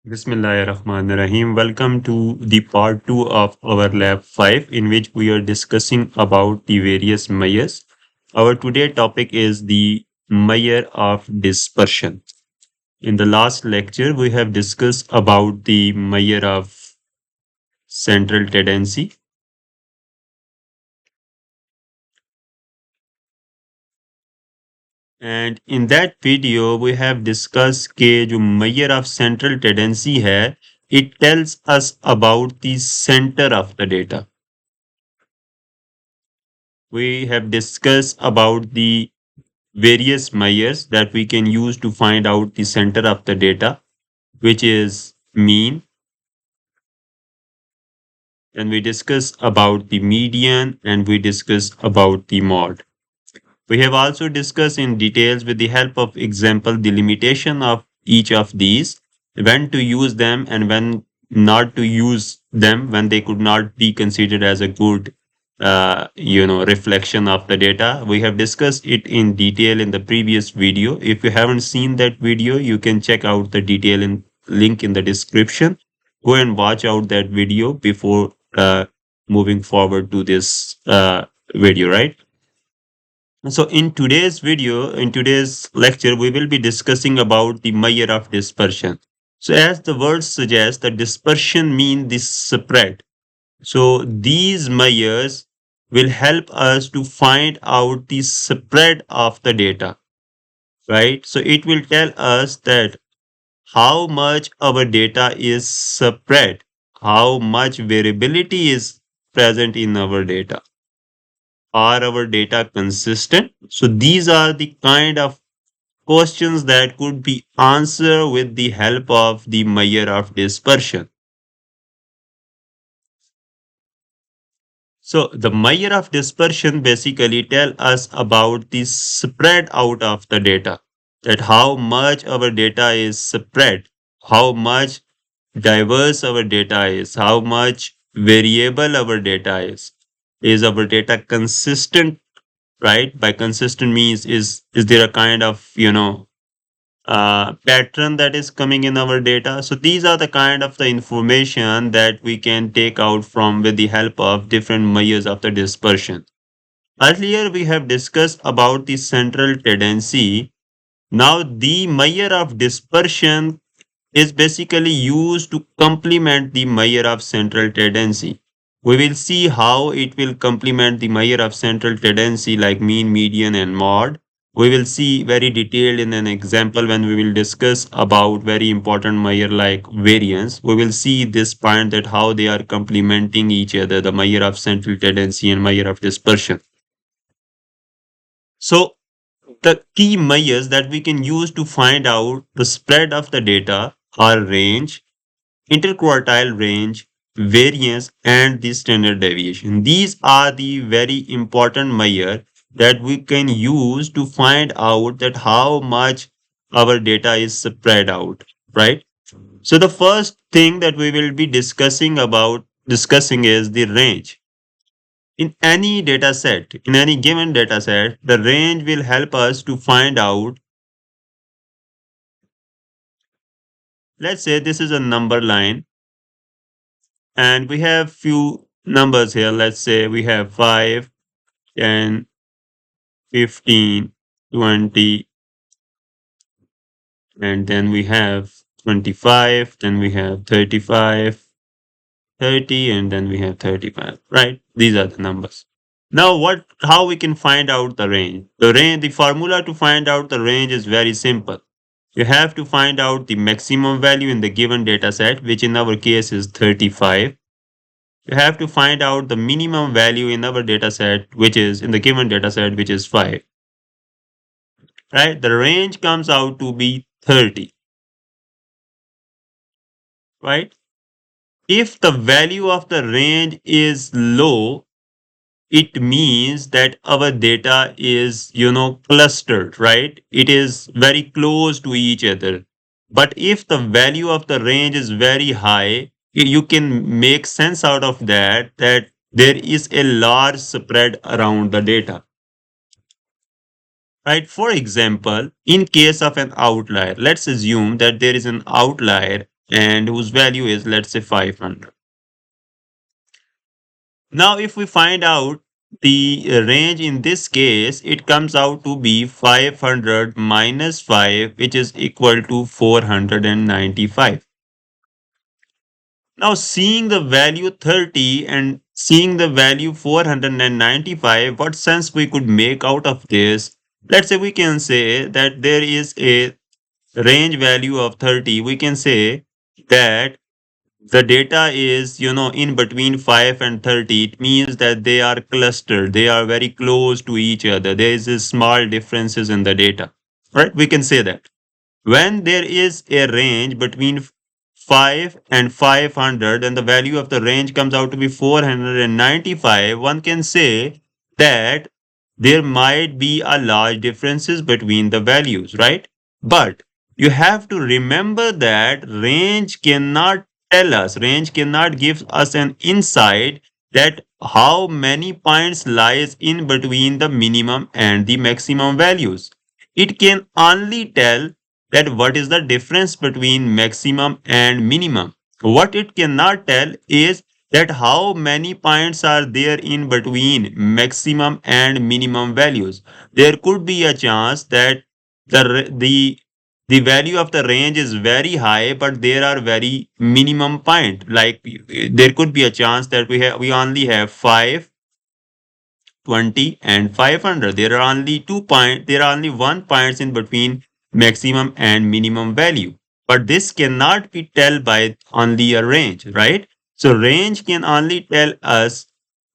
Bismillahirrahmanirrahim. Welcome to the part 2 of our lab 5 in which we are discussing about the various measures. Our today topic is the measure of dispersion. In the last lecture, we have discussed about the measure of central tendency. And in that video, we have discussed कि जो measure of central tendency है, it tells us about the center of the data. We have discussed about the various measures that we can use to find out the center of the data, which is mean. And we discuss about the median and we discuss about the mode. We have also discussed in details with the help of example the limitation of each of these, when to use them and when not to use them, when they could not be considered as a good reflection of the data. We have discussed it in detail in the previous video. If you haven't seen that video, you can check out the detail in link in the description. Go and watch out that video before moving forward to this video, right? So in today's lecture, we will be discussing about the measure of dispersion. So as the word suggests, the dispersion means the spread. So these measures will help us to find out the spread of the data, right? So it will tell us that how much our data is spread, how much variability is present in our data. Are our data consistent? So these are the kind of questions that could be answered with the help of the measure of dispersion. So the measure of dispersion basically tell us about the spread out of the data, that how much our data is spread, how much diverse our data is, how much variable our data is. Is our data consistent, right? By consistent means is there a kind of pattern that is coming in our data. So these are the kind of the information that we can take out from with the help of different measures of the dispersion. Earlier we have discussed about the central tendency. Now the measure of dispersion is basically used to complement the measure of central tendency. We will see how it will complement the measure of central tendency like mean, median and mode. We will see very detailed in an example when we will discuss about very important measure like variance. We will see this point that how they are complementing each other, the measure of central tendency and measure of dispersion. So the key measures that we can use to find out the spread of the data are range, interquartile range, variance, and the standard deviation. These are the very important measure that we can use to find out that how much our data is spread out, right? So the first thing that we will be discussing is the range. In any data set, in any given data set, the range will help us to find out. Let's say this is a number line and we have few numbers here. Let's say we have 5, 10, 15, 20, and then we have 25, then we have 35, 30, and then we have 35, right? These are the numbers. Now how we can find out the range? The formula to find out the range is very simple. You have to find out the maximum value in the given data set, which in our case is 35. You have to find out the minimum value in our data set, which is in the given data set, which is 5. Right? The range comes out to be 30. Right? If the value of the range is low, it means that our data is, clustered, right? It is very close to each other. But if the value of the range is very high, you can make sense out of that there is a large spread around the data. Right? For example, in case of an outlier, let's assume that there is an outlier and whose value is, let's say, 500. Now, if we find out the range in this case, it comes out to be 500 minus 5, which is equal to 495. Now, seeing the value 30 and seeing the value 495, what sense we could make out of this? Let's say we can say that there is a range value of 30. We can say that the data is, in between 5 and 30. It means that they are clustered. They are very close to each other. There is a small differences in the data, right? We can say that. When there is a range between 5 and 500 and the value of the range comes out to be 495, one can say that there might be a large differences between the values, right? But you have to remember that range cannot give us an insight that how many points lies in between the minimum and the maximum values. It can only tell that what is the difference between maximum and minimum. What it cannot tell is that how many points are there in between maximum and minimum values. There could be a chance that the value of the range is very high, but there are very minimum point. Like there could be a chance that we only have 5, 20 and 500. There are only 2 point, there are only 1 points in between maximum and minimum value. But this cannot be tell by only a range, right? So range can only tell us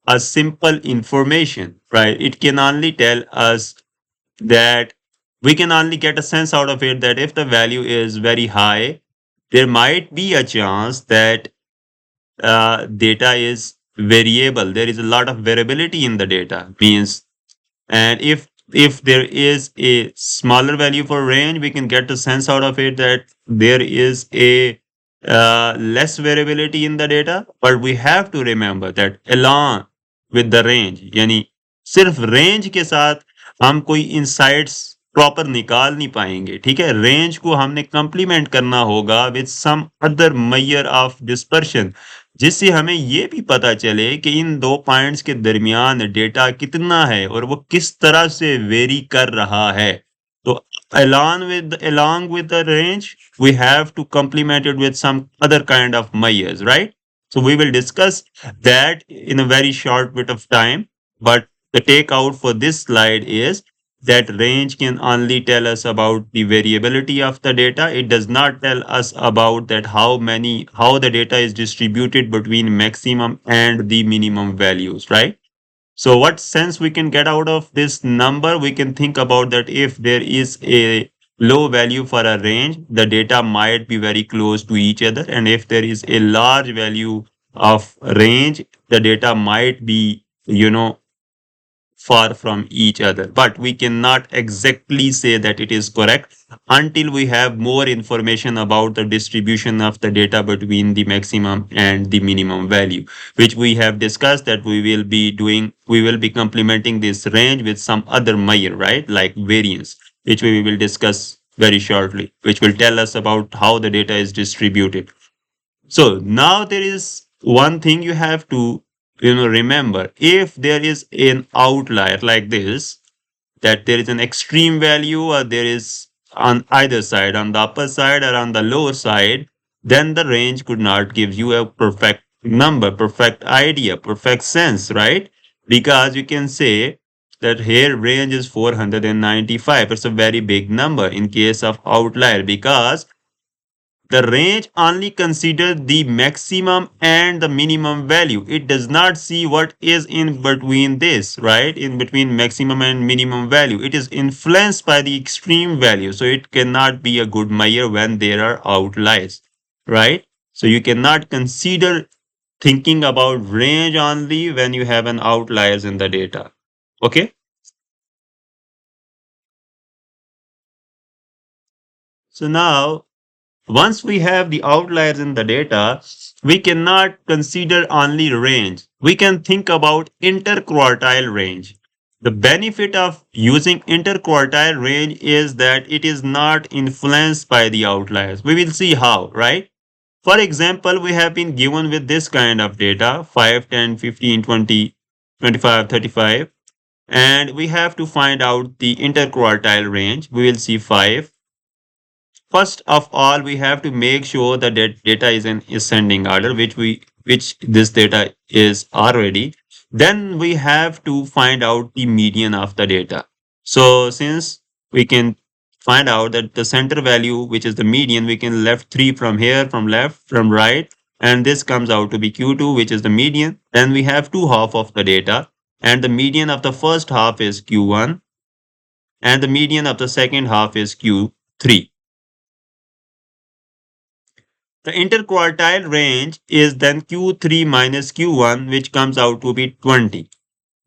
a simple information, right? It can only tell us that we can only get a sense out of it that if the value is very high, there might be a chance that data is variable. There is a lot of variability in the data. Means, and if there is a smaller value for range, we can get the sense out of it that there is a less variability in the data. But we have to remember that along with the range, यानी सिर्फ range के साथ हम कोई insights proper निकाल नहीं पाएंगे. ठीक है, रेंज को हमने कंप्लीमेंट करना होगा with some other measure of dispersion, जिससे हमें ये भी पता चले कि इन दो पॉइंट्स के दरमियान डेटा कितना है और वो किस तरह से वेरी कर रहा है. तो along with the range, we have to complement it with some other kind of measures, right? So we will discuss that in a very short bit of time. But the takeout for this slide is that range can only tell us about the variability of the data. It does not tell us about that how the data is distributed between maximum and the minimum values, right? So what sense we can get out of this number? We can think about that if there is a low value for a range, the data might be very close to each other. And if there is a large value of range, the data might be, far from each other. But we cannot exactly say that it is correct until we have more information about the distribution of the data between the maximum and the minimum value, which we have discussed that we will be complementing this range with some other measure, right? Like variance, which we will discuss very shortly, which will tell us about how the data is distributed. So now there is one thing you have to remember. If there is an outlier like this, that there is an extreme value or there is on either side, on the upper side or on the lower side, then the range could not give you a perfect number, perfect idea, perfect sense, right? Because you can say that here range is 495. It's a very big number in case of outlier because the range only considers the maximum and the minimum value. It does not see what is in between this, right? In between maximum and minimum value. It is influenced by the extreme value. So it cannot be a good measure when there are outliers, right? So you cannot consider thinking about range only when you have an outliers in the data. Okay. So now once we have the outliers in the data, we cannot consider only range. We can think about interquartile range. The benefit of using interquartile range is that it is not influenced by the outliers. We will see how, right? For example, we have been given with this kind of data 5, 10, 15, 20, 25, 35, and we have to find out the interquartile range. We will see 5. First of all, we have to make sure that data is in ascending order, which this data is already. Then we have to find out the median of the data. So since we can find out that the center value, which is the median, we can left 3 from here, from left, from right, and this comes out to be Q2, which is the median. Then we have two half of the data, and the median of the first half is Q1, and the median of the second half is Q3. The interquartile range is then Q3 minus Q1, which comes out to be 20.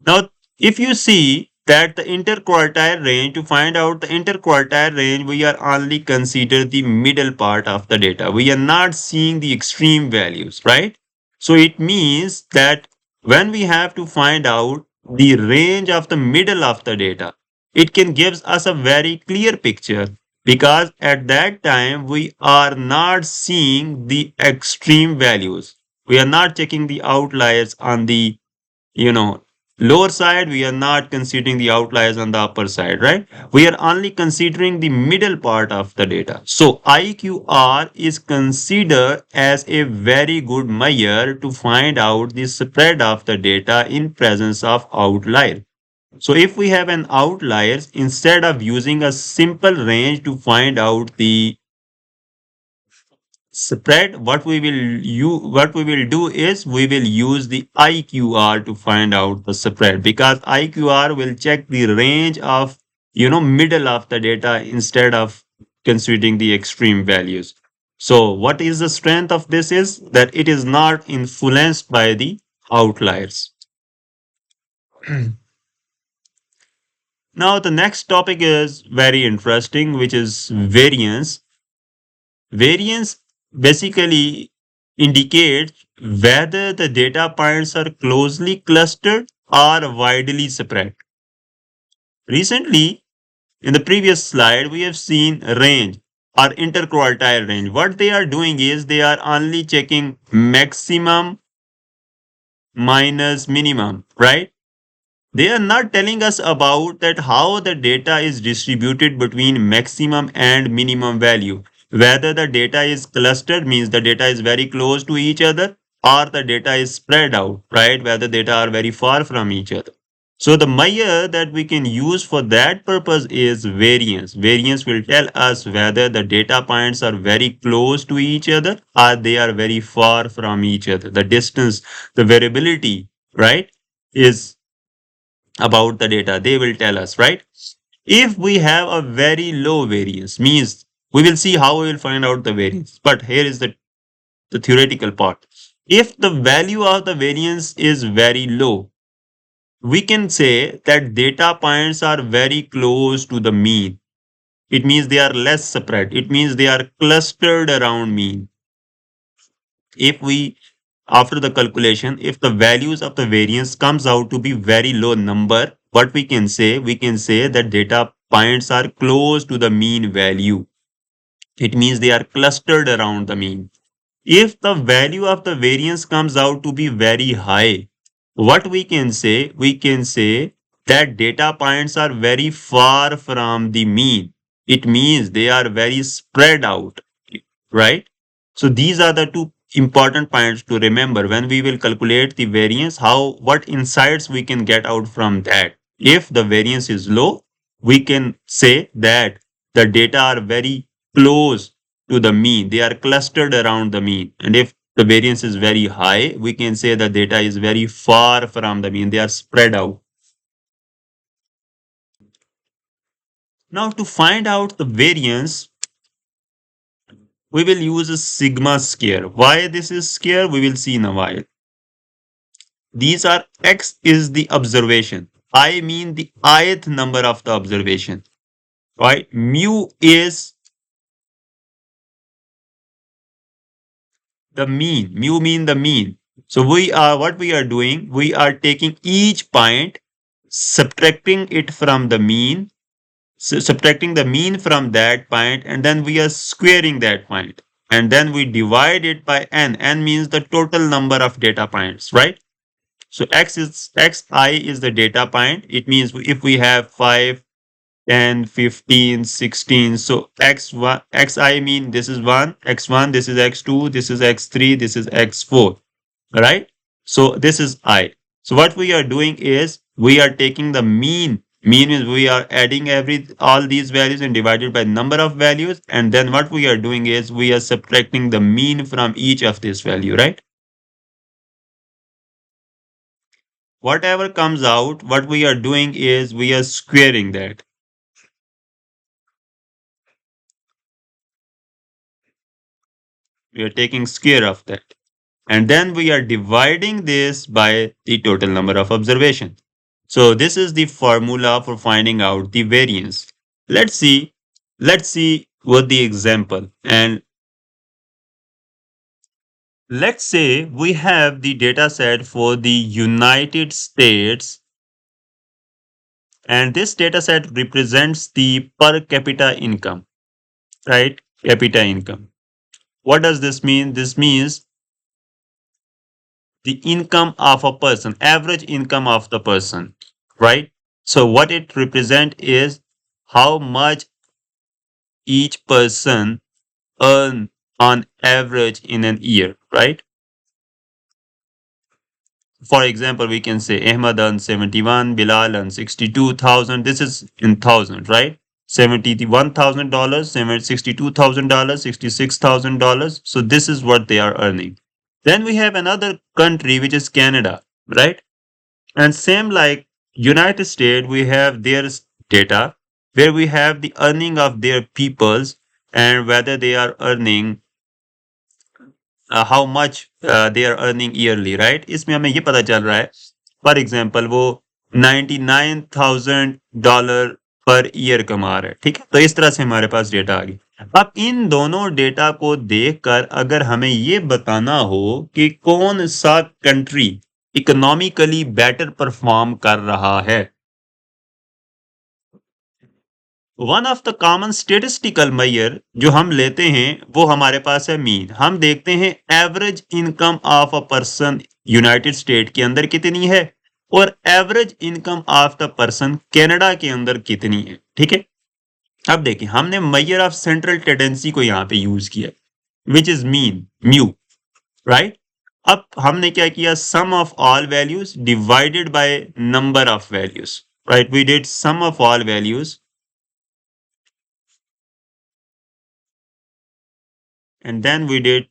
Now, if you see that the interquartile range, to find out the interquartile range, we are only consider the middle part of the data. We are not seeing the extreme values, right? So it means that when we have to find out the range of the middle of the data, it can gives us a very clear picture, because at that time we are not seeing the extreme values. We are not checking the outliers on the, you know, lower side. We are not considering the outliers on the upper side, right? We are only considering the middle part of the data. So IQR is considered as a very good measure to find out the spread of the data in presence of outlier. So if we have an outliers, instead of using a simple range to find out the spread, what we will do is we will use the IQR to find out the spread, because IQR will check the range of, middle of the data instead of considering the extreme values. So what is the strength of this is that it is not influenced by the outliers. Now the next topic is very interesting, which is variance. Variance basically indicates whether the data points are closely clustered or widely spread. Recently, in the previous slide, we have seen range or interquartile range. What they are doing is they are only checking maximum minus minimum, right? They are not telling us about that how the data is distributed between maximum and minimum value. Whether the data is clustered, means the data is very close to each other, or the data is spread out, right? Whether data are very far from each other. So the measure that we can use for that purpose is variance. Variance will tell us whether the data points are very close to each other or they are very far from each other. The distance, the variability, right, is about the data. They will tell us, right? If we have a very low variance, means we will see how we will find out the variance. But here is the theoretical part. If the value of the variance is very low, we can say that data points are very close to the mean. It means they are less spread. It means they are clustered around mean. If we, after the calculation, if the values of the variance comes out to be very low number, what we can say? We can say that data points are close to the mean value. It means they are clustered around the mean. If the value of the variance comes out to be very high, what we can say? We can say that data points are very far from the mean. It means they are very spread out, right? So these are the two important points to remember when we will calculate the variance, how, what insights we can get out from that. If the variance is low, we can say that the data are very close to the mean. They are clustered around the mean. And if the variance is very high, we can say the data is very far from the mean. They are spread out. Now to find out the variance, we will use a sigma square. Why this is square, we will see in a while. These are x is the observation. I mean the ith number of the observation. Right? Mu is the mean. Mu mean the mean. So what we are doing, we are taking each point, subtracting it from the mean, subtracting the mean from that point, and then we are squaring that point. and then we divide it by n. N means the total number of data points, right? So xi is the data point. It means if we have 5, 10, 15, 16. So x1, xi mean this is 1, x1, this is x2, this is x3, this is x4, right? So this is I. So what we are doing is we are taking the mean. Mean is we are adding all these values and divided by number of values. And then what we are doing is we are subtracting the mean from each of this value, right? Whatever comes out, what we are doing is we are squaring that. We are taking square of that. And then we are dividing this by the total number of observations. So this is the formula for finding out the variance. Let's see, let's see what the example. And let's say we have the data set for the United States, and this data set represents the per capita income, right? Capita income. What does this mean? This means the income of a person, average income of the person, right? So what it represent is how much each person earn on average in an year, right? For example, we can say Ahmad earns 71, Bilal earns 62,000. This is in thousand, right? $71,000, $62,000, $66,000. So this is what they are earning. Then we have another country which is Canada, right? And same like United States, we have their data where we have the earning of their peoples and whether they are earning how much they are earning yearly, right? इसमें हमें ये पता चल रहा है for example वो $99,000 per year कमा रहा है, ठीक है? तो इस तरह से हमारे पास डेटा आ गई। अब इन दोनों डेटा को देखकर अगर हमें ये बताना हो कि कौन सा कंट्री इकोनॉमिकली बेटर परफॉर्म कर रहा है, one of the common statistical measure जो हम लेते हैं वो हमारे पास है मीन। हम देखते हैं average income of a person United state के अंदर कितनी है और average income of the person Canada के अंदर कितनी है, ठीक है? अब देखिए हमने मेजर ऑफ सेंट्रल टेंडेंसी को यहाँ पे यूज किया which is mean mu, right? अब हमने क्या किया, sum of all values divided by number of values, right? We did sum of all values and then we did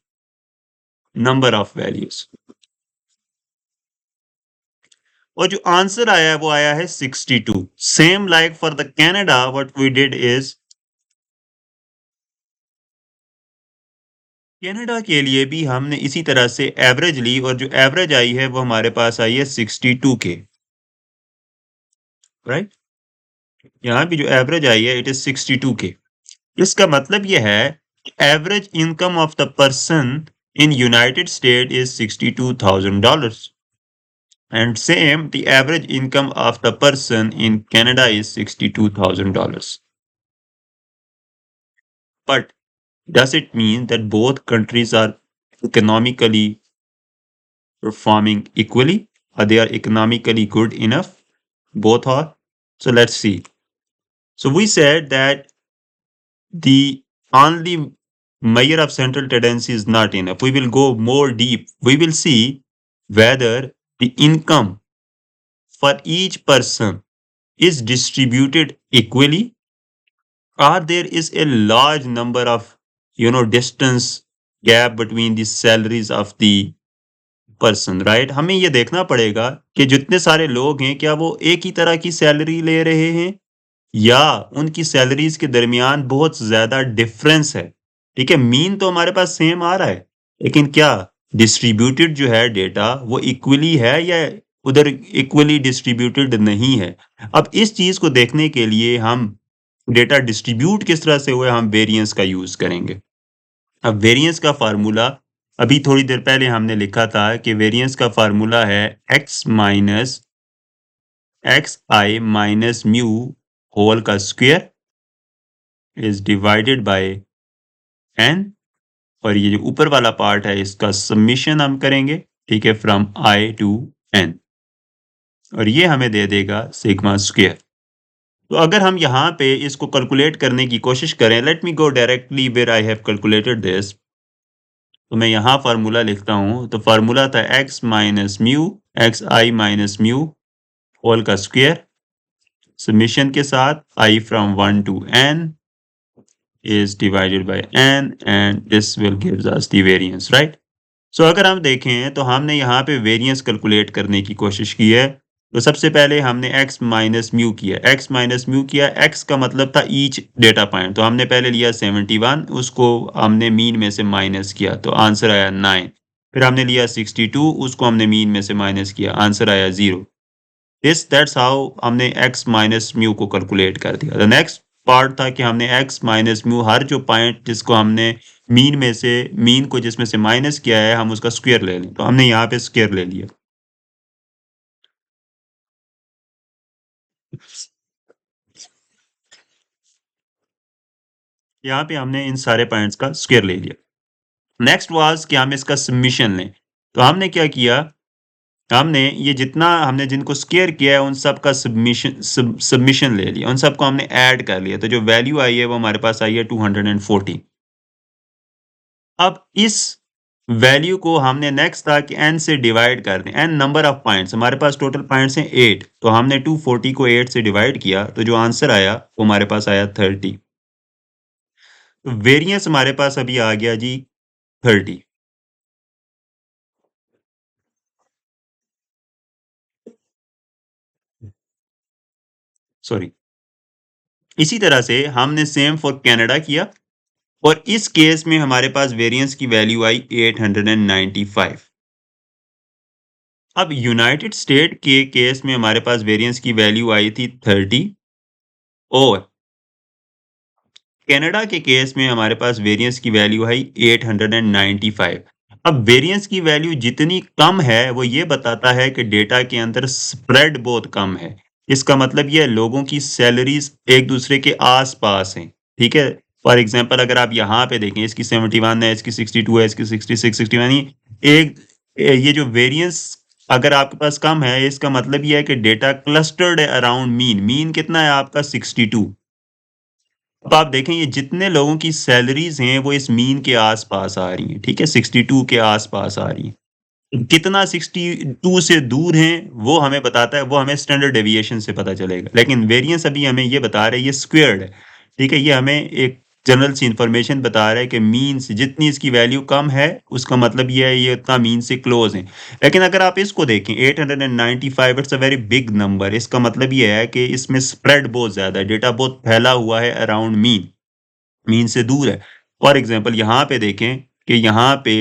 number of values और जो आंसर आया है वो आया है 62। Same like for the Canada what we did is Canada के लिए भी हमने इसी तरह से एवरेज ली और जो एवरेज आई है वो हमारे पास आई है 62 के, राइट? यहाँ भी जो एवरेज आई है इट इज 62 के। इसका मतलब यह है average income of the person in United state is $62,000 and same the average income of the person in Canada is $62,000. But does it mean that both countries are economically performing equally, or they are economically good enough? Both are. So let's see. So we said that the only measure of central tendency is not enough. We will go more deep. We will see whether the income for each person is distributed equally or there is a large number of distance gap between the salaries of the person, right? हमें ये देखना पड़ेगा कि जितने सारे लोग हैं क्या वो एक ही तरह की सैलरी ले रहे हैं या उनकी सैलरीज के दरमियान बहुत ज्यादा डिफरेंस है, ठीक है? मीन तो हमारे पास सेम आ रहा है लेकिन क्या डिस्ट्रीब्यूटेड जो है डेटा वो इक्वली है या उधर इक्वली डिस्ट्रीब्यूटेड नहीं है? अब इस चीज को देखने के लिए हम डेटा डिस्ट्रीब्यूट किस तरह से हुआ हम वेरिएंस का यूज करेंगे। अब वेरिएंस का फार्मूला अभी थोड़ी देर पहले हमने लिखा था कि वेरिएंस का फार्मूला है x minus x i minus mu whole का square is divided by n और ये जो ऊपर वाला पार्ट है इसका समेशन हम करेंगे, ठीक है, फ्रॉम आई टू एन, और ये हमें दे देगा सिग्मा स्क्वायर। तो अगर हम यहाँ पे इसको कैलकुलेट करने की कोशिश करें, let me go directly where I have calculated this. तो मैं यहाँ फार्मूला लिखता हूँ, तो फार्मूला था x minus mu, x i minus mu whole का स्क्वायर, समेशन के साथ i from 1 to n is divided by n, and this will gives us the variance, right? सो अगर हम देखें तो हमने यहाँ पे वेरिएंस कैलकुलेट करने की कोशिश की है। तो सबसे पहले हमने x माइनस म्यू किया, x माइनस म्यू किया, x का मतलब था ईच डेटा पॉइंट, तो हमने पहले लिया 71, उसको हमने मीन में से माइनस किया तो आंसर आया 9। फिर हमने लिया 62, उसको हमने मीन में से माइनस किया, आंसर आया 0। दैट्स हाउ हमने x माइनस म्यू को कैलकुलेट कर दिया। द नेक्स्ट पार्ट था कि हमने x माइनस म्यू हर जो पॉइंट जिसको हमने मीन को जिसमें से माइनस किया है हम उसका स्क्वायर ले लें, तो हमने यहाँ पे स्क्वायर ले लिया। यहाँ पे हमने इन सारे पॉइंट्स का स्क्वायर ले लिया। नेक्स्ट वाज कि हम इसका समेशन लें, तो हमने क्या किया, हमने ये जितना हमने जिनको स्क्वायर किया है उन सब का सबमिशन ले लिया, उन सबको हमने ऐड कर लिया, तो जो वैल्यू आई है वो हमारे पास आई है 240। अब इस वैल्यू को हमने नेक्स्ट था कि n से डिवाइड कर दें, n नंबर ऑफ पॉइंट्स, हमारे पास टोटल पॉइंट्स हैं 8, तो हमने 240 को 8 से डिवाइड किया, तो जो आंसर आया वो हमारे पास आया 30। तो वेरिएंस हमारे पास अभी आ गया जी 30। सॉरी, इसी तरह से हमने सेम फॉर कनाडा किया, और इस केस में हमारे पास वेरिएंस की वैल्यू आई 895। अब यूनाइटेड स्टेट के केस में हमारे पास वेरिएंस की वैल्यू आई थी 30, और कनाडा के केस में हमारे पास वेरिएंस की वैल्यू है 895। अब वेरिएंस की वैल्यू जितनी कम है वो ये बताता है कि डेटा के अंदर स्प्रेड बहुत कम है। इसका मतलब ये है लोगों की सैलरीज एक दूसरे के आस-पास हैं, ठीक है? फॉर एग्जांपल अगर आप यहाँ पे देखें, इसकी 71 है, इसकी 62 है, इसकी 66, 61, एक ये जो वेरिएंस अगर आपके पास कम है, इसका मतलब ये है कि डेटा क्लस्टर्ड है अराउंड मीन। मीन कितना है आपका 62। अब आप देखें ये जितने लोगों की सैलरीज हैं वो इस मीन के आसपास आ रही हैं, ठीक है, 62 के आसपास आ रही हैं। कितना 62 से दूर हैं वो हमें बताता है, वो हमें स्टैंडर्ड डेविएशन से पता चलेगा, लेकिन वेरिएंस अभी हमें ये बता रहा है ये स्क्वेयर्ड है, ठीक है, ये हमें एक जनरल सी इंफॉर्मेशन बता रहा है कि मीन से जितनी इसकी वैल्यू कम है उसका मतलब ये है ये उतना मीन से क्लोज है। लेकिन अगर आप इसको देखें 895, it's a very big number, इसका मतलब ये है कि इसमें स्प्रेड बहुत ज्यादा है, डेटा बहुत फैला हुआ है अराउंड मीन, मीन से दूर है। फॉर एग्जांपल यहाँ पे देखें कि यहाँ पे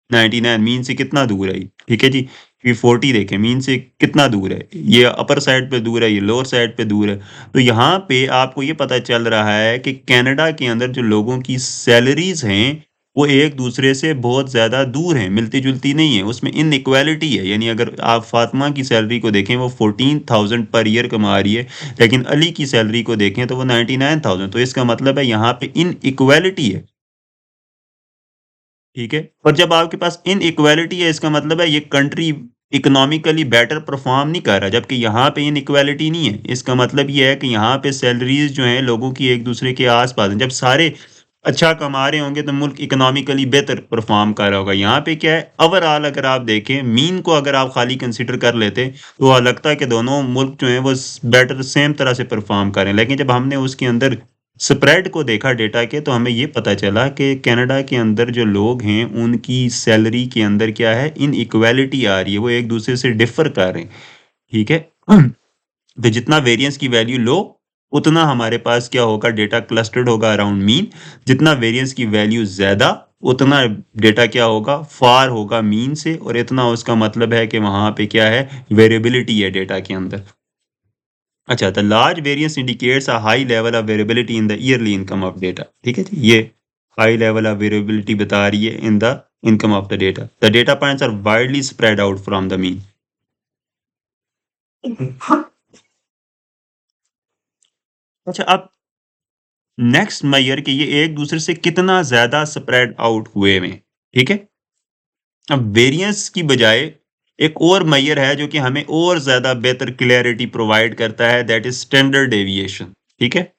99 मीन से कितना दूर है, ठीक है जी। ये 40 देखें मीन से कितना दूर है, ये अपर साइड पे दूर है, ये लोअर साइड पे दूर है। तो यहाँ पे आपको ये पता चल रहा है कि कनाडा के अंदर जो लोगों की सैलरीज हैं वो एक दूसरे से बहुत ज़्यादा दूर हैं, मिलती जुलती नहीं है, उसमें इनइक्वालिटी है। यानी अगर आप फातिमा की सैलरी को देखें वो 14,000 पर ईयर कमा रही है, लेकिन अली की सैलरी को देखें तो वो 99,000, तो इसका मतलब है यहाँ पे इनइक्वालिटी है, ठीक है। और जब आपके पास इनइक्वालिटी है इसका मतलब है ये कंट्री इकोनॉमिकली बेटर परफॉर्म नहीं कर रहा, जबकि यहाँ पे इनइक्वालिटी नहीं है। इसका मतलब ये है कि यहाँ पे सैलरीज जो हैं लोगों की एक दूसरे के आस-पास हैं। जब सारे अच्छा कमा रहे होंगे तो मुल्क इकोनॉमिकली बेहतर परफॉर्म कर रहा होगा। यहाँ पे क्या है, ओवरऑल अगर आप देखें मीन को अगर आप खाली कंसीडर कर लेते तो लगता है कि दोनों मुल्क जो हैं वो बेटर सेम तरह से परफॉर्म कर रहे हैं। लेकिन जब हमने उसके अंदर स्प्रेड को देखा डेटा के, तो हमें ये पता चला कि कनाडा के अंदर जो लोग हैं उनकी सैलरी के अंदर क्या है, इनइक्वालिटी आ रही है, वो एक दूसरे से डिफर कर रहे हैं, ठीक है। तो जितना वेरिएंस की वैल्यू लो उतना हमारे पास क्या होगा, डेटा क्लस्टर्ड होगा अराउंड मीन। जितना वेरिएंस की वैल्यू ज्यादा उतना डेटा क्या होगा, फार होगा मीन से, और इतना उसका मतलब है कि वहां पे क्या है, वेरिएबिलिटी है डेटा के अंदर। अच्छा, the large variance indicates a high level of variability in the yearly income of data, ठीक है जी। ये हाई लेवल ऑफ वेरिएबिलिटी बता रही है in the income of the data. The data points are widely spread out from the mean. अच्छा, अब next Maihar कि ये एक दूसरे से कितना ज्यादा स्प्रेड आउट हुए में, ठीक है। अब वेरिएंस की बजाय एक और मैयर है जो कि हमें और ज्यादा बेहतर क्लैरिटी प्रोवाइड करता है, दैट इज स्टैंडर्ड डेविएशन, ठीक है।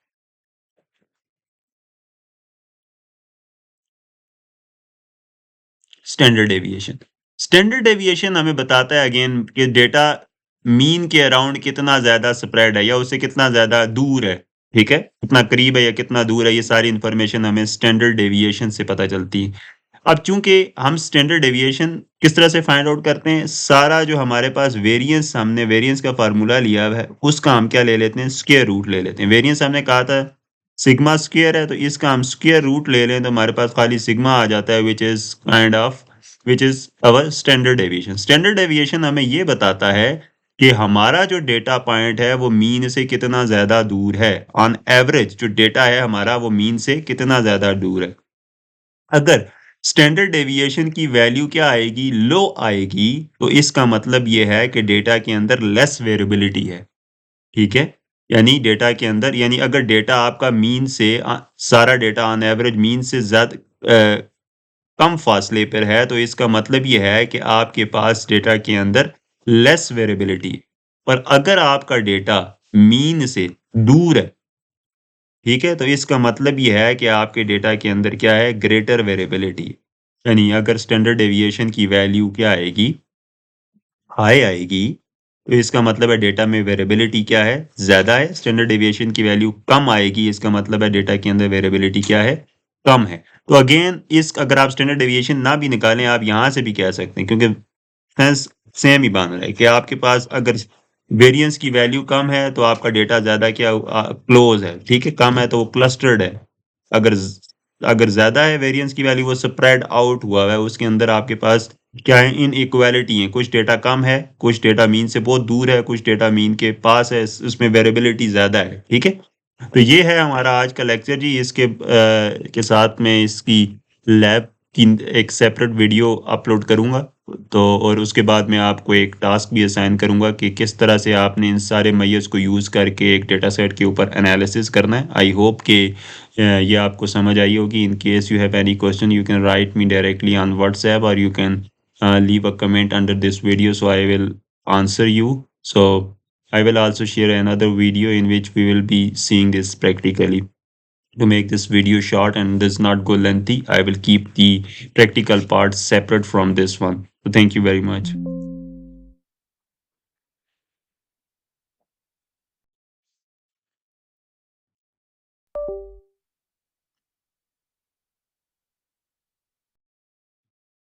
स्टैंडर्ड डेविएशन, स्टैंडर्ड डेविएशन हमें बताता है अगेन कि डेटा मीन के अराउंड कितना ज्यादा स्प्रेड है या उससे कितना ज्यादा दूर है, ठीक है, कितना करीब है या कितना दूर है, ये सारी इंफॉर्मेशन हमें स्टैंडर्ड डेविएशन से पता चलती है। अब चूंकि हम स्टैंडर्ड डेविएशन किस तरह से फाइंड आउट करते हैं, सारा जो हमारे पास वेरिएंस, हमने वेरिएंस का फार्मूला लिया है उसका हम क्या ले लेते हैं, स्क्वायर रूट ले लेते हैं। वेरिएंस हमने कहा था सिग्मा स्क्वायर है, तो इसका हम स्क्वायर रूट ले लें तो हमारे पास खाली सिग्मा आ जाता है, which is our standard deviation. Standard deviation हमें ये बताता है कि हमारा जो डेटा पॉइंट है वो मीन से कितना ज्यादा दूर है, ऑन एवरेज जो डेटा है हमारा वो मीन से कितना ज्यादा दूर है। अगर स्टैंडर्ड डेविएशन की वैल्यू क्या आएगी, लो आएगी, तो इसका मतलब ये है कि डेटा के अंदर लेस वेरिएबिलिटी है, ठीक है। यानी डेटा के अंदर, यानी अगर डेटा आपका मीन से सारा डेटा ऑन एवरेज मीन से ज्यादा कम फासले पर है, तो इसका मतलब ये है कि आपके पास डेटा के अंदर लेस वेरिएबिलिटी। पर अगर आपका डेटा मीन से दूर है, ठीक है, तो इसका मतलब ये है कि आपके डेटा के अंदर क्या है, ग्रेटर वेरिएबिलिटी। यानी अगर स्टैंडर्ड डेविएशन की वैल्यू क्या आएगी, हाई आएगी, तो इसका मतलब है डेटा में वेरिएबिलिटी क्या है, ज्यादा है। स्टैंडर्ड डेविएशन की वैल्यू कम आएगी, इसका मतलब है डेटा के अंदर वेरिएबिलिटी क्या है, कम है। तो अगेन इस अगर आप स्टैंडर्ड डेविएशन ना भी निकालें, आप यहाँ से भी कह सकते हैं, क्योंकि सेंस सेम ही बन रहा है कि आपके पास अगर वेरिएंस की वैल्यू कम है तो आपका डेटा ज्यादा क्या क्लोज है, ठीक है, कम है तो वो क्लस्टर्ड है। अगर अगर ज्यादा है वेरिएंस की वैल्यू, वो स्प्रेड आउट हुआ है, उसके अंदर आपके पास क्या है, इन इक्वालिटी है, कुछ डेटा कम है, कुछ डेटा मीन से बहुत दूर है, कुछ डेटा मीन के पास है, उसमें वेरिएबिलिटी ज्यादा है, ठीक है। तो ये है हमारा आज का लेक्चर जी। इसके के साथ में इसकी लैब की एक सेपरेट वीडियो अपलोड करूंगा, तो और उसके बाद मैं आपको एक टास्क भी असाइन करूंगा कि किस तरह से आपने इन सारे मैयर्स को यूज़ करके एक डेटा सेट के ऊपर एनालिसिस करना है। आई होप कि ये आपको समझ आई होगी। In case you have any question you can write me directly on WhatsApp और you can leave a comment under this video, so I will answer you. So I will also share another video in which we will be seeing this practically. To make this video short and does not go lengthy, I will keep the practical parts separate from this one. So thank you very much.